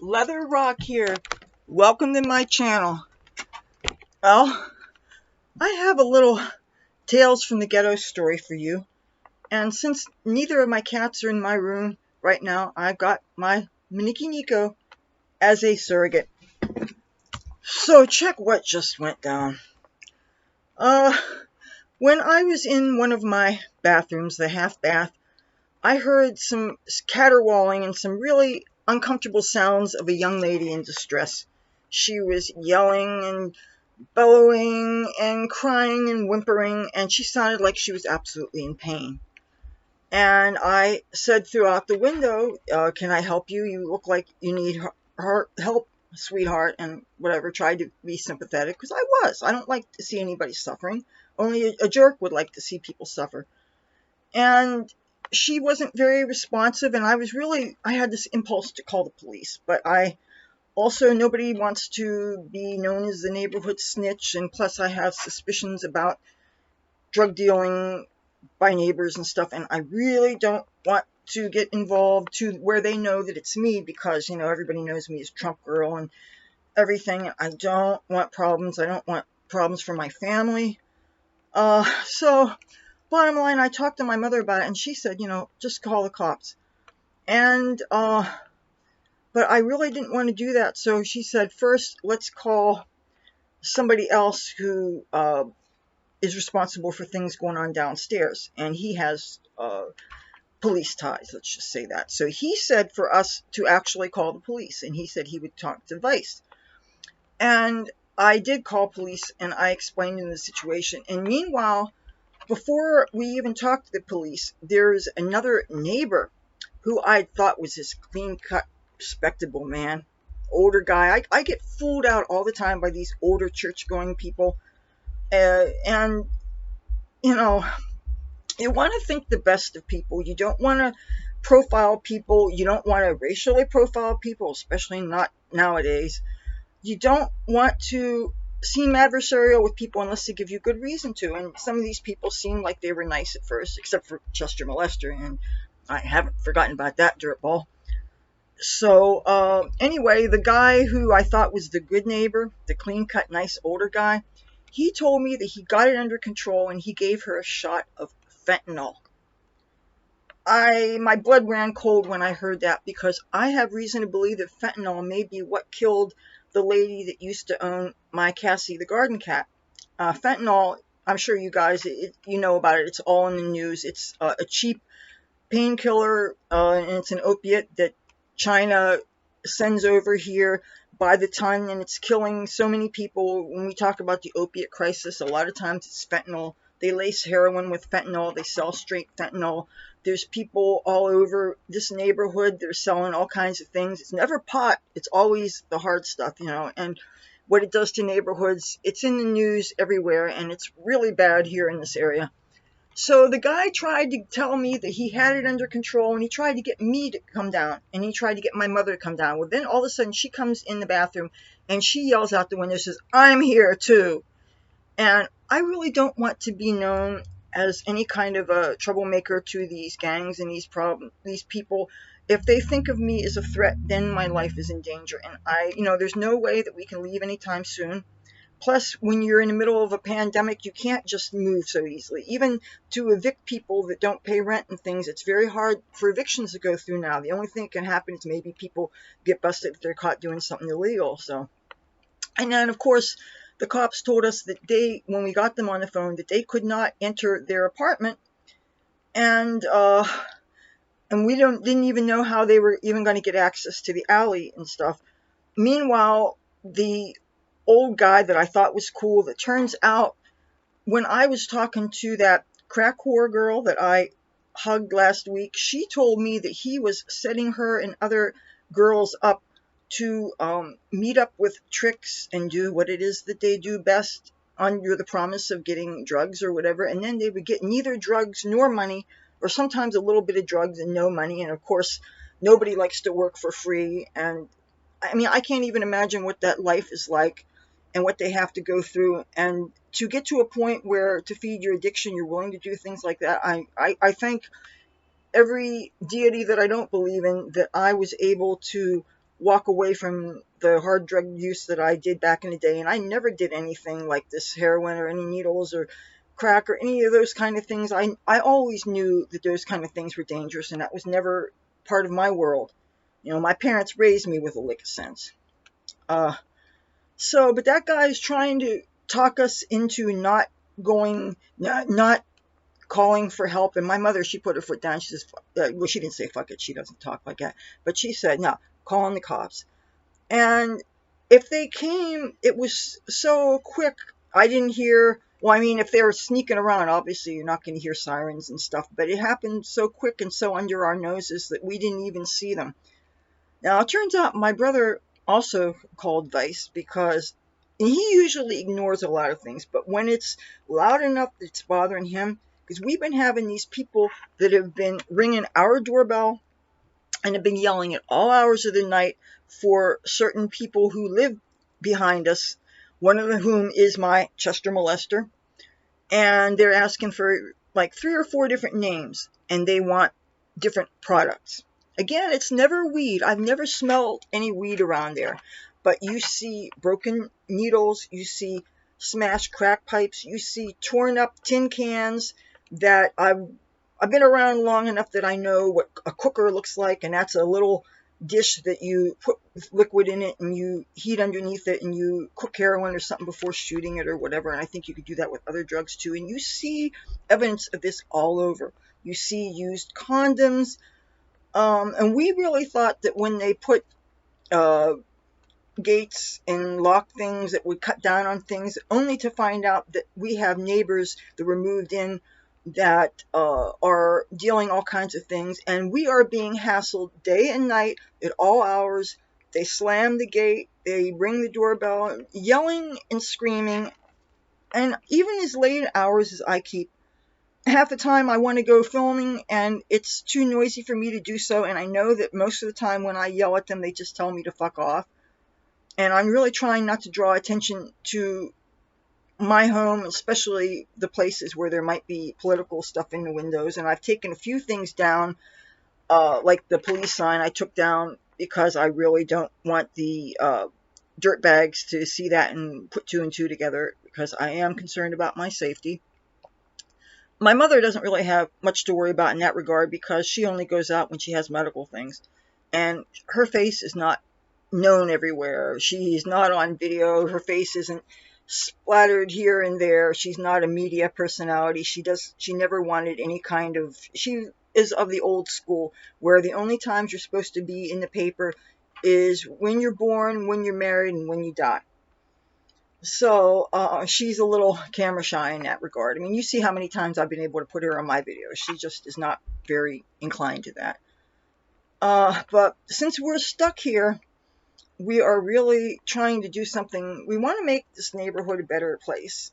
Leather Rokk here. Welcome to my channel. Well, I have a little Tales from the Ghetto story for you. And since neither of my cats are in my room right now, I've got my Miniki Nico as a surrogate. So check what just went down. When I was in one of my bathrooms, the half bath, I heard some caterwauling and some really uncomfortable sounds of a young lady in distress. She was yelling and bellowing and crying and whimpering, and she sounded like she was absolutely in pain. And I said throughout the window, can I help you? You look like you need help, sweetheart, and whatever. Tried to be sympathetic, because I was. I don't like to see anybody suffering. Only a jerk would like to see people suffer. And she wasn't very responsive, and I had this impulse to call the police, but nobody wants to be known as the neighborhood snitch, and plus I have suspicions about drug dealing by neighbors and stuff, and I really don't want to get involved to where they know that it's me, because, everybody knows me as Trump girl and everything. I don't want problems. I don't want problems for my family. So bottom line, I talked to my mother about it, and she said, just call the cops. And, but I really didn't want to do that, so she said, first, let's call somebody else who is responsible for things going on downstairs, and he has police ties, let's just say that. So he said for us to actually call the police, and he said he would talk to Vice. And I did call police, and I explained to them the situation. And meanwhile, before we even talked to the police, there's another neighbor who I thought was this clean-cut, respectable man, older guy. I get fooled out all the time by these older church-going people. And, you want to think the best of people. You don't want to profile people. You don't want to racially profile people, especially not nowadays. You don't want to seem adversarial with people unless they give you good reason to. And some of these people seemed like they were nice at first, except for Chester Molester, and I haven't forgotten about that dirtball. So anyway, the guy who I thought was the good neighbor, the clean-cut, nice older guy, he told me that he got it under control, and he gave her a shot of fentanyl. My blood ran cold when I heard that, because I have reason to believe that fentanyl may be what killed the lady that used to own my Cassie, the garden cat. Fentanyl, I'm sure you guys, you know about it. It's all in the news. It's a cheap painkiller, and it's an opiate that China sends over here by the ton, and it's killing so many people. When we talk about the opiate crisis, a lot of times it's fentanyl. They lace heroin with fentanyl. They sell straight fentanyl. There's people all over this neighborhood that are selling all kinds of things. It's never pot. It's always the hard stuff, and what it does to neighborhoods. It's in the news everywhere, and it's really bad here in this area. So the guy tried to tell me that he had it under control, and he tried to get me to come down, and he tried to get my mother to come down. Well, then all of a sudden she comes in the bathroom, and she yells out the window, says, "I'm here too." And I really don't want to be known as any kind of a troublemaker to these gangs and these people. If they think of me as a threat, then my life is in danger. And there's no way that we can leave anytime soon. Plus, when you're in the middle of a pandemic, you can't just move so easily. Even to evict people that don't pay rent and things, it's very hard for evictions to go through now. The only thing that can happen is maybe people get busted if they're caught doing something illegal. And then, of course, the cops told us that when we got them on the phone, that they could not enter their apartment, and we didn't even know how they were even going to get access to the alley and stuff. Meanwhile, the old guy that I thought was cool, that turns out, when I was talking to that crack whore girl that I hugged last week, she told me that he was setting her and other girls up to meet up with tricks and do what it is that they do best under the promise of getting drugs or whatever, and then they would get neither drugs nor money, or sometimes a little bit of drugs and no money. And of course, nobody likes to work for free, and I can't even imagine what that life is like and what they have to go through. And to get to a point where to feed your addiction, you're willing to do things like that. I thank every deity that I don't believe in that I was able to walk away from the hard drug use that I did back in the day. And I never did anything like this heroin or any needles or crack or any of those kind of things. I always knew that those kind of things were dangerous, and that was never part of my world. You know, my parents raised me with a lick of sense. Uh, but that guy is trying to talk us into not calling for help. And my mother, she put her foot down. She says, well, she didn't say fuck it. She doesn't talk like that. But she said, no, calling the cops. And if they came, it was so quick. I didn't hear, well, I mean, if they were sneaking around, obviously you're not going to hear sirens and stuff. But it happened so quick and so under our noses that we didn't even see them. Now, it turns out my brother also called Vice because he usually ignores a lot of things. But when it's loud enough that it's bothering him, because we've been having these people that have been ringing our doorbell and have been yelling at all hours of the night for certain people who live behind us, one of whom is my Chester molester. And they're asking for like 3 or 4 different names, and they want different products. Again, it's never weed. I've never smelled any weed around there. But you see broken needles, you see smashed crack pipes, you see torn up tin cans that I've been around long enough that I know what a cooker looks like, and that's a little dish that you put liquid in it and you heat underneath it and you cook heroin or something before shooting it or whatever. And I think you could do that with other drugs too. And you see evidence of this all over. You see used condoms. And we really thought that when they put gates and lock things, that would cut down on things, only to find out that we have neighbors that were moved in that are dealing all kinds of things, and we are being hassled day and night at all hours. They slam the gate, they ring the doorbell, yelling and screaming, and even as late hours as I keep. Half the time I want to go filming and it's too noisy for me to do so, and I know that most of the time when I yell at them, they just tell me to fuck off. And I'm really trying not to draw attention to my home, especially the places where there might be political stuff in the windows. And I've taken a few things down, like the police sign I took down because I really don't want the dirt bags to see that and put 2 and 2 together, because I am concerned about my safety. My mother doesn't really have much to worry about in that regard because she only goes out when she has medical things. And her face is not known everywhere. She's not on video. Her face isn't splattered here and there. She's not a media personality. She never wanted any kind of, she is of the old school where the only times you're supposed to be in the paper is when you're born, when you're married, and when you die. So she's a little camera shy in that regard. I mean, you see how many times I've been able to put her on my videos. She just is not very inclined to that. But since we're stuck here, we are really trying to do something. We want to make this neighborhood a better place.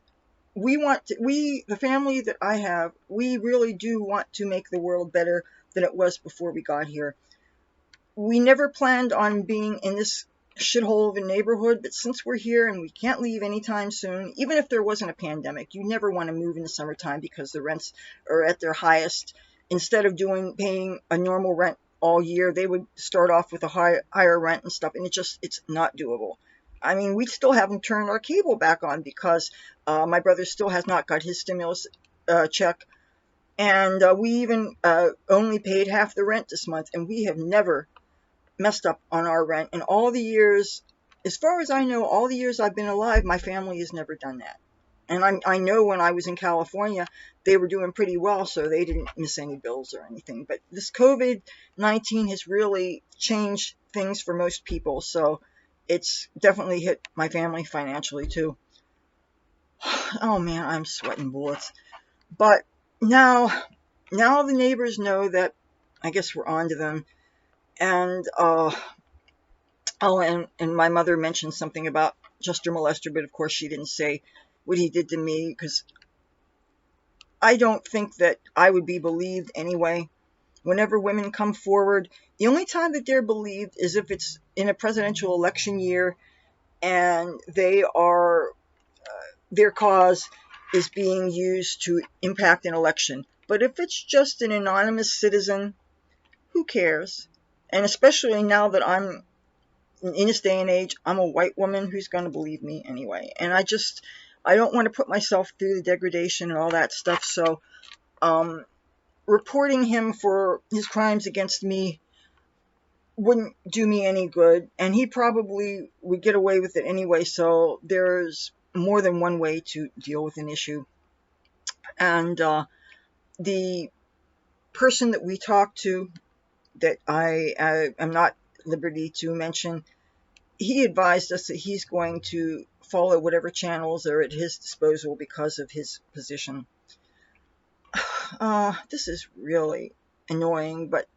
The family that I have, we really do want to make the world better than it was before we got here. We never planned on being in this shithole of a neighborhood, but since we're here and we can't leave anytime soon, even if there wasn't a pandemic, you never want to move in the summertime because the rents are at their highest. Instead of paying a normal rent all year, they would start off with a higher rent and stuff, and it's not doable. I mean, we still haven't turned our cable back on because my brother still has not got his stimulus check, and we even only paid half the rent this month, and we have never messed up on our rent. And all the years, as far as I know, all the years I've been alive, my family has never done that. And I know when I was in California, they were doing pretty well, so they didn't miss any bills or anything. But this COVID-19 has really changed things for most people, so it's definitely hit my family financially too. Oh man, I'm sweating bullets. But now the neighbors know that I guess we're on to them. And and my mother mentioned something about Chester molester, but of course she didn't say what he did to me, because I don't think that I would be believed anyway. Whenever women come forward, the only time that they're believed is if it's in a presidential election year and their cause is being used to impact an election. But if it's just an anonymous citizen, who cares? And especially now that I'm in this day and age, I'm a white woman. Who's going to believe me anyway? And I don't want to put myself through the degradation and all that stuff. So, reporting him for his crimes against me wouldn't do me any good, and he probably would get away with it anyway. So there's more than one way to deal with an issue. And the person that we talked to, that I am not at liberty to mention, he advised us that he's going to follow whatever channels are at his disposal because of his position. This is really annoying, but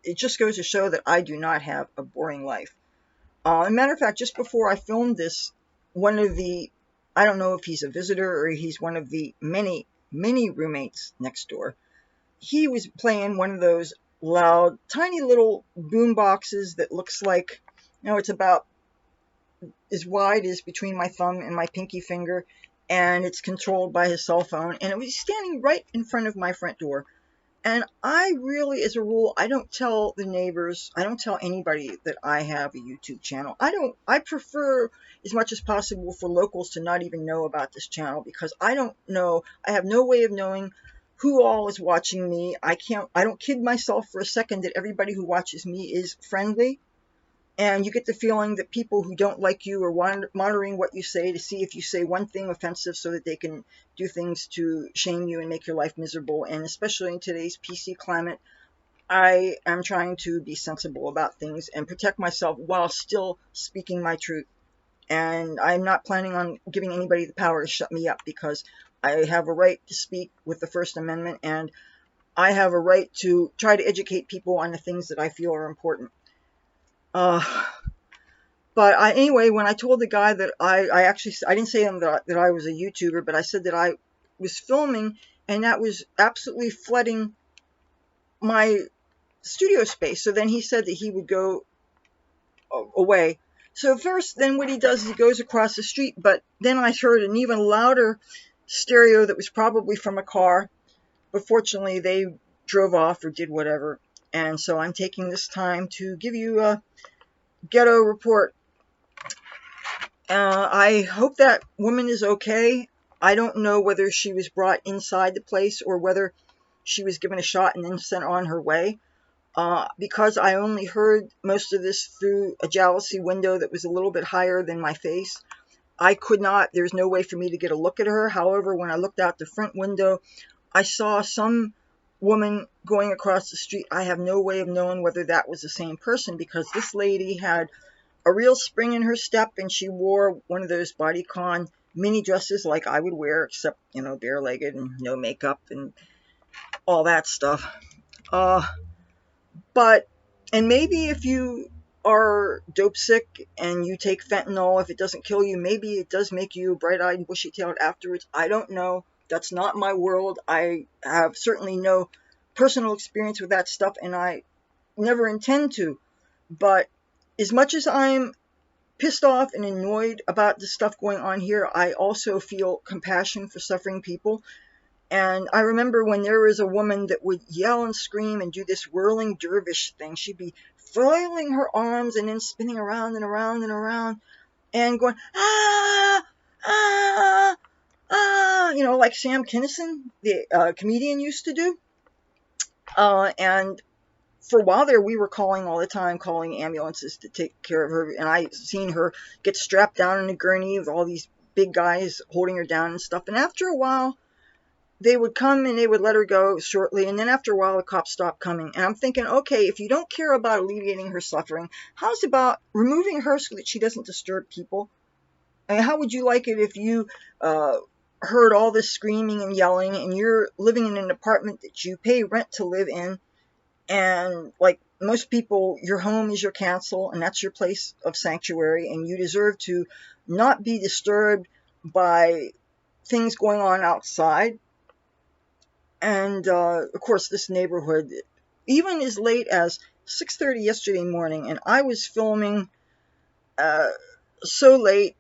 it just goes to show that I do not have a boring life. As a matter of fact, just before I filmed this, I don't know if he's a visitor or he's one of the many, many roommates next door. He was playing one of those loud, tiny little boom boxes that looks like, it's about as wide as between my thumb and my pinky finger, and it's controlled by his cell phone, and it was standing right in front of my front door. And I really, as a rule, I don't tell the neighbors, I don't tell anybody that I have a YouTube channel. I prefer as much as possible for locals to not even know about this channel, because I have no way of knowing who all is watching me. I don't kid myself for a second that everybody who watches me is friendly. And you get the feeling that people who don't like you are monitoring what you say to see if you say one thing offensive so that they can do things to shame you and make your life miserable. And especially in today's PC climate, I am trying to be sensible about things and protect myself while still speaking my truth. And I'm not planning on giving anybody the power to shut me up, because I have a right to speak with the First Amendment, and I have a right to try to educate people on the things that I feel are important. But anyway, when I told the guy that I didn't say him that I was a YouTuber, but I said that I was filming, and that was absolutely flooding my studio space. So then he said that he would go away. So first, then what he does is he goes across the street, but then I heard an even louder stereo that was probably from a car, but fortunately they drove off or did whatever. And so I'm taking this time to give you a Ghetto report. I hope that woman is okay. I don't know whether she was brought inside the place or whether she was given a shot and then sent on her way. Because I only heard most of this through a jalousie window that was a little bit higher than my face, there's no way for me to get a look at her. However, when I looked out the front window, I saw some woman going across the street. I have no way of knowing whether that was the same person, because this lady had a real spring in her step, and she wore one of those bodycon mini dresses like I would wear, except, bare-legged and no makeup and all that stuff. And maybe if you are dope sick and you take fentanyl, if it doesn't kill you, maybe it does make you bright-eyed and bushy-tailed afterwards. I don't know. That's not my world. I have certainly no personal experience with that stuff, and I never intend to. But as much as I'm pissed off and annoyed about the stuff going on here, I also feel compassion for suffering people. And I remember when there was a woman that would yell and scream and do this whirling dervish thing. She'd be flailing her arms and then spinning around and around and around and going, ah, ah, ah, like Sam Kinison, the comedian, used to do. And for a while there, we were calling all the time, calling ambulances to take care of her. And I seen her get strapped down in a gurney with all these big guys holding her down and stuff. And after a while, they would come and they would let her go shortly. And then after a while, the cops stopped coming. And I'm thinking, okay, if you don't care about alleviating her suffering, how's about removing her so that she doesn't disturb people? And how would you like it if you heard all this screaming and yelling, and you're living in an apartment that you pay rent to live in, and like most people, your home is your castle, and that's your place of sanctuary, and you deserve to not be disturbed by things going on outside. And of course, this neighborhood, even as late as 6:30 yesterday morning, and I was filming so late,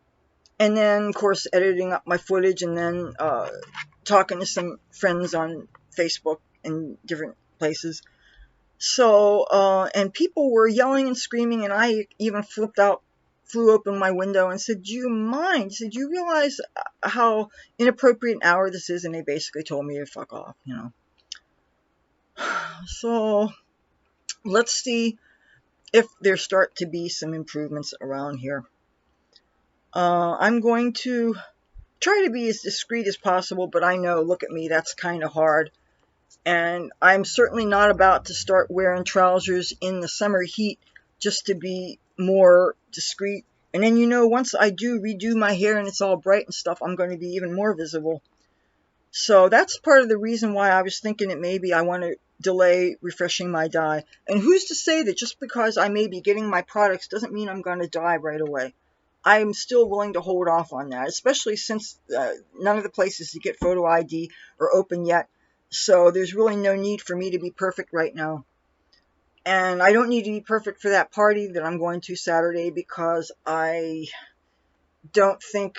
and then of course editing up my footage, and then talking to some friends on Facebook and different places. So, and people were yelling and screaming, and I even flew open my window and said, "Do you mind?" I said, "Do you realize how inappropriate an hour this is?" And they basically told me to fuck off, you know. So, let's see if there start to be some improvements around here. I'm going to try to be as discreet as possible, but I know, look at me, that's kind of hard. And I'm certainly not about to start wearing trousers in the summer heat just to be more discreet. And then, you know, once I do redo my hair and it's all bright and stuff, I'm going to be even more visible. So that's part of the reason why I was thinking that maybe I want to delay refreshing my dye. And who's to say that just because I may be getting my products doesn't mean I'm going to dye right away? I'm still willing to hold off on that, especially since none of the places to get photo ID are open yet. So there's really no need for me to be perfect right now. And I don't need to be perfect for that party that I'm going to Saturday, because I don't think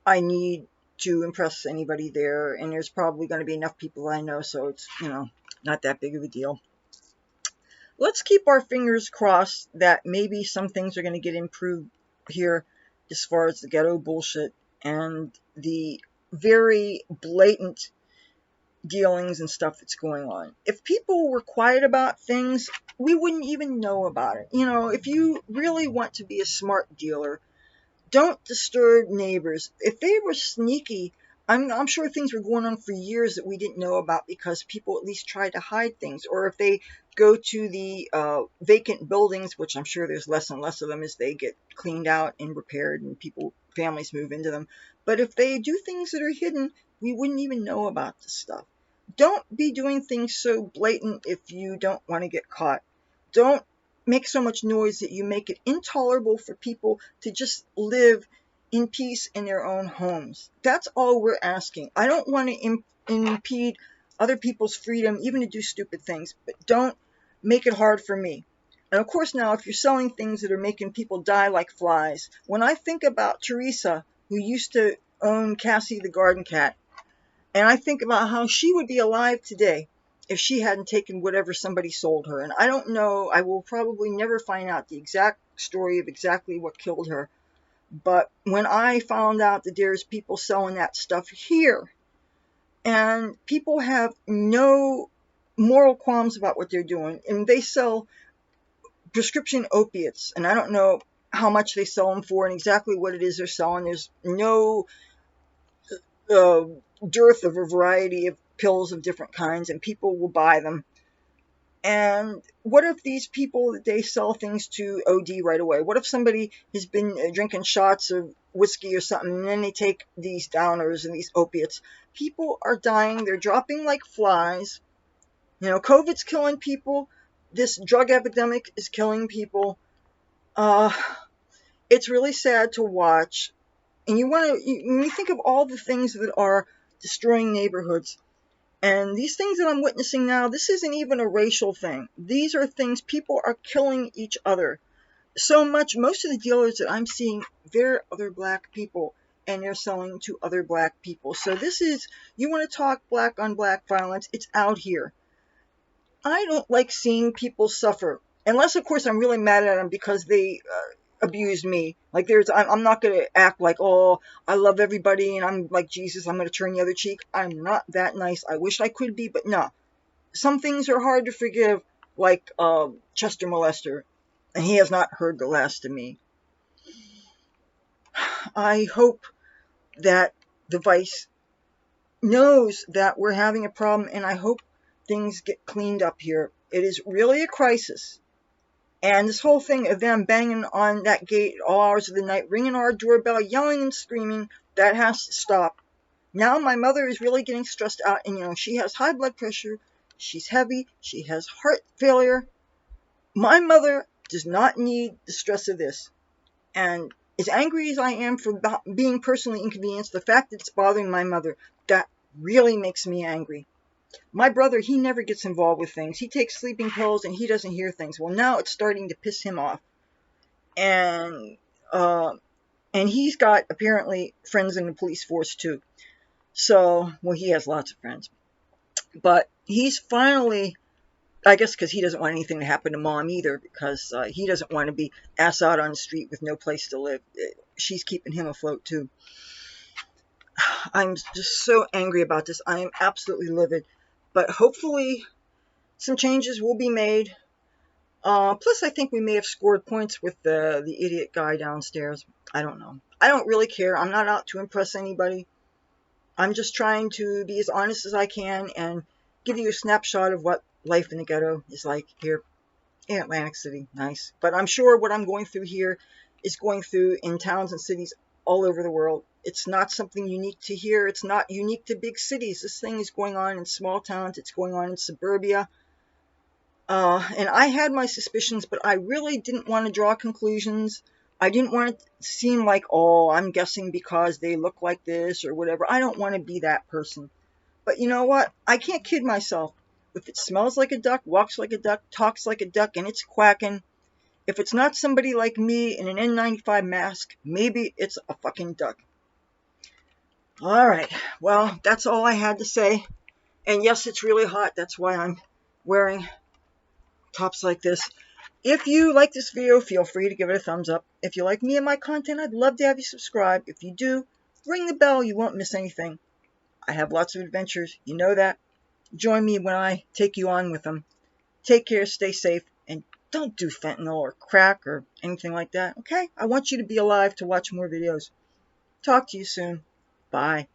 I need to impress anybody there. And there's probably going to be enough people I know, so it's, you know, not that big of a deal. Let's keep our fingers crossed that maybe some things are going to get improved here as far as the ghetto bullshit and the very blatant dealings and stuff that's going on. If people were quiet about things, we wouldn't even know about it. You know, if you really want to be a smart dealer, don't disturb neighbors. If they were sneaky, I'm sure things were going on for years that we didn't know about because people at least tried to hide things. Or if they go to the vacant buildings, which I'm sure there's less and less of them as they get cleaned out and repaired and families move into them. But if they do things that are hidden, we wouldn't even know about this stuff. Don't be doing things so blatant if you don't want to get caught. Don't make so much noise that you make it intolerable for people to just live in peace in their own homes. That's all we're asking. I don't want to impede other people's freedom, even to do stupid things, but don't make it hard for me. And of course, now, if you're selling things that are making people die like flies, when I think about Teresa, who used to own Cassie the garden cat, and I think about how she would be alive today if she hadn't taken whatever somebody sold her. And I don't know, I will probably never find out the exact story of exactly what killed her. But when I found out that there's people selling that stuff here, and people have no moral qualms about what they're doing, and they sell prescription opiates, and I don't know how much they sell them for and exactly what it is they're selling. There's no uh, dearth of a variety of pills of different kinds, and people will buy them. And what if these people that they sell things to OD right away? What if somebody has been drinking shots of whiskey or something, and then they take these downers and these opiates? People are dying. They're dropping like flies. You know, COVID's killing people. This drug epidemic is killing people. It's really sad to watch. And when you think of all the things that are destroying neighborhoods, and these things that I'm witnessing now, this isn't even a racial thing. These are things, people are killing each other. So much, most of the dealers that I'm seeing, they're other black people, and they're selling to other black people. So this is, you want to talk black on black violence, it's out here. I don't like seeing people suffer. Unless, of course, I'm really mad at them because they abused me. Like, I'm not going to act like, oh, I love everybody and I'm like Jesus, I'm going to turn the other cheek. I'm not that nice. I wish I could be, but no. Some things are hard to forgive, like Chester Molester, and he has not heard the last of me. I hope that the Vice knows that we're having a problem, and I hope things get cleaned up here. It is really a crisis. And this whole thing of them banging on that gate all hours of the night, ringing our doorbell, yelling and screaming, that has to stop. Now my mother is really getting stressed out, and you know, she has high blood pressure, she's heavy, she has heart failure. My mother does not need the stress of this. And as angry as I am for being personally inconvenienced, the fact that it's bothering my mother, that really makes me angry. My brother, he never gets involved with things. He takes sleeping pills and he doesn't hear things. Well, now it's starting to piss him off. And he's got apparently friends in the police force too. So, well, he has lots of friends. But he's finally I guess because he doesn't want anything to happen to Mom either, because he doesn't want to be ass out on the street with no place to live. She's keeping him afloat too. I'm just so angry about this. I am absolutely livid. But hopefully some changes will be made. Plus, I think we may have scored points with the idiot guy downstairs. I don't know. I don't really care. I'm not out to impress anybody. I'm just trying to be as honest as I can and give you a snapshot of what life in the ghetto is like here in Atlantic City. Nice. But I'm sure what I'm going through here is going through in towns and cities all over the world. It's not something unique to here. It's not unique to big cities. This thing is going on in small towns. It's going on in suburbia. And I had my suspicions, but I really didn't want to draw conclusions. I didn't want it to seem like, oh, I'm guessing because they look like this or whatever. I don't want to be that person. But you know what? I can't kid myself. If it smells like a duck, walks like a duck, talks like a duck, and it's quacking, if it's not somebody like me in an N95 mask, maybe it's a fucking duck. All right. Well, that's all I had to say. And yes, it's really hot. That's why I'm wearing tops like this. If you like this video, feel free to give it a thumbs up. If you like me and my content, I'd love to have you subscribe. If you do, ring the bell. You won't miss anything. I have lots of adventures. You know that. Join me when I take you on with them. Take care, stay safe, and don't do fentanyl or crack or anything like that, okay? I want you to be alive to watch more videos. Talk to you soon. Bye.